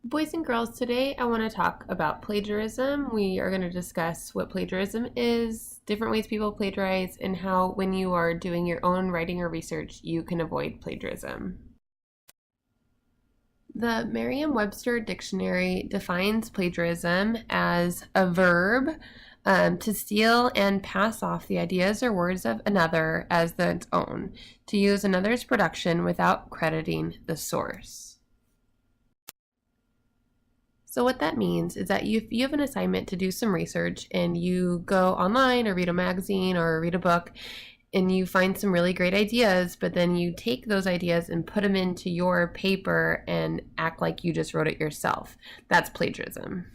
Boys and girls, today I want to talk about plagiarism. We are going to discuss what plagiarism is, different ways people plagiarize, and how when you are doing your own writing or research, you can avoid plagiarism. The Merriam-Webster dictionary defines plagiarism as a verb to steal and pass off the ideas or words of another as its own, to use another's production without crediting the source. So what that means is that if you have an assignment to do some research and you go online or read a magazine or read a book and you find some really great ideas, but then you take those ideas and put them into your paper and act like you just wrote it yourself. That's plagiarism.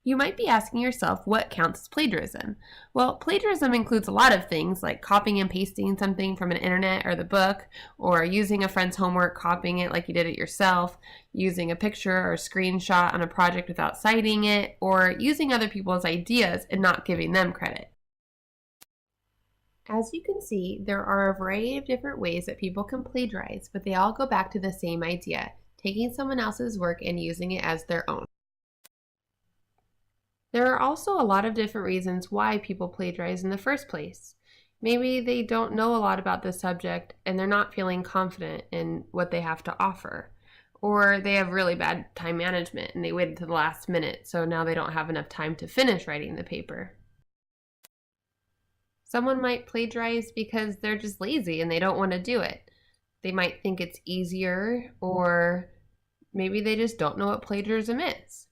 You might be asking yourself, what counts as plagiarism? Well, plagiarism includes a lot of things like copying and pasting something from an internet or the book, or using a friend's homework, copying it like you did it yourself, using a picture or a screenshot on a project without citing it, or using other people's ideas and not giving them credit. As you can see, there are a variety of different ways that people can plagiarize, but they all go back to the same idea, taking someone else's work and using it as their own. There are also a lot of different reasons why people plagiarize in the first place. Maybe they don't know a lot about the subject and they're not feeling confident in what they have to offer. Or they have really bad time management and they waited to the last minute, so now they don't have enough time to finish writing the paper. Someone might plagiarize because they're just lazy and they don't want to do it. They might think it's easier, or maybe they just don't know what plagiarism is.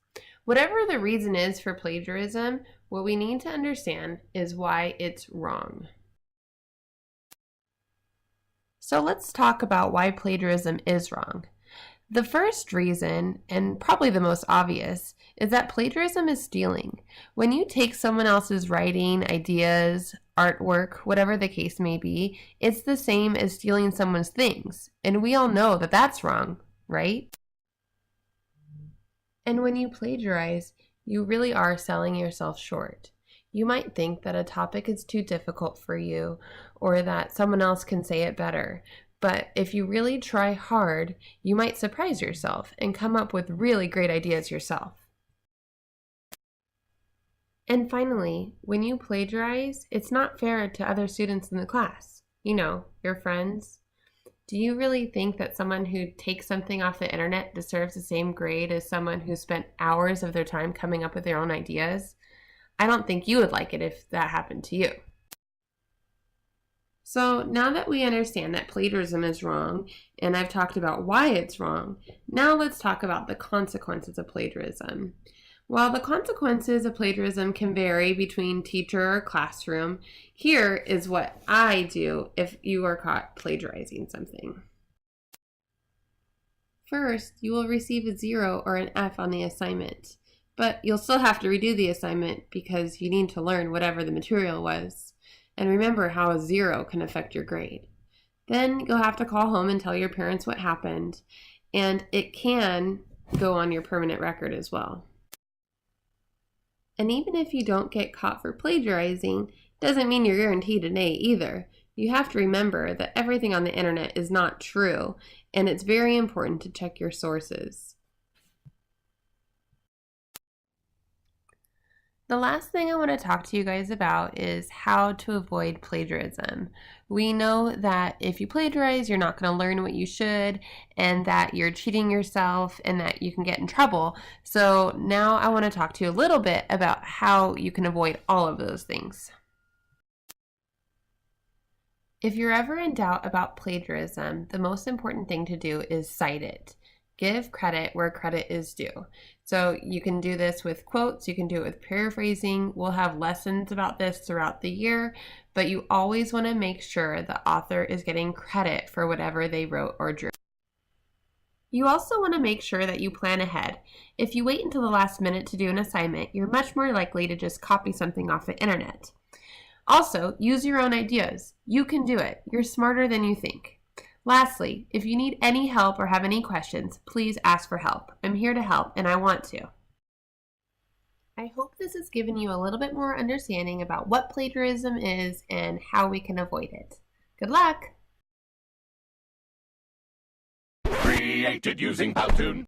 Whatever the reason is for plagiarism, what we need to understand is why it's wrong. So let's talk about why plagiarism is wrong. The first reason, and probably the most obvious, is that plagiarism is stealing. When you take someone else's writing, ideas, artwork, whatever the case may be, it's the same as stealing someone's things. And we all know that that's wrong, right? And when you plagiarize, you really are selling yourself short. You might think that a topic is too difficult for you or that someone else can say it better. But if you really try hard, you might surprise yourself and come up with really great ideas yourself. And finally, when you plagiarize, it's not fair to other students in the class. You know, your friends. Do you really think that someone who takes something off the internet deserves the same grade as someone who spent hours of their time coming up with their own ideas? I don't think you would like it if that happened to you. So now that we understand that plagiarism is wrong, and I've talked about why it's wrong, now let's talk about the consequences of plagiarism. While the consequences of plagiarism can vary between teacher or classroom, here is what I do if you are caught plagiarizing something. First, you will receive a 0 or an F on the assignment, but you'll still have to redo the assignment because you need to learn whatever the material was. And remember how a 0 can affect your grade. Then you'll have to call home and tell your parents what happened, and it can go on your permanent record as well. And even if you don't get caught for plagiarizing, doesn't mean you're guaranteed an A either. You have to remember that everything on the internet is not true, and it's very important to check your sources. The last thing I want to talk to you guys about is how to avoid plagiarism. We know that if you plagiarize, you're not going to learn what you should, and that you're cheating yourself, and that you can get in trouble. So now I want to talk to you a little bit about how you can avoid all of those things. If you're ever in doubt about plagiarism, the most important thing to do is cite it. Give credit where credit is due. So you can do this with quotes, you can do it with paraphrasing. We'll have lessons about this throughout the year, but you always want to make sure the author is getting credit for whatever they wrote or drew. You also want to make sure that you plan ahead. If you wait until the last minute to do an assignment, you're much more likely to just copy something off the internet. Also, use your own ideas. You can do it. You're smarter than you think. Lastly, if you need any help or have any questions, please ask for help. I'm here to help, and I want to. I hope this has given you a little bit more understanding about what plagiarism is and how we can avoid it. Good luck! created using Powtoon.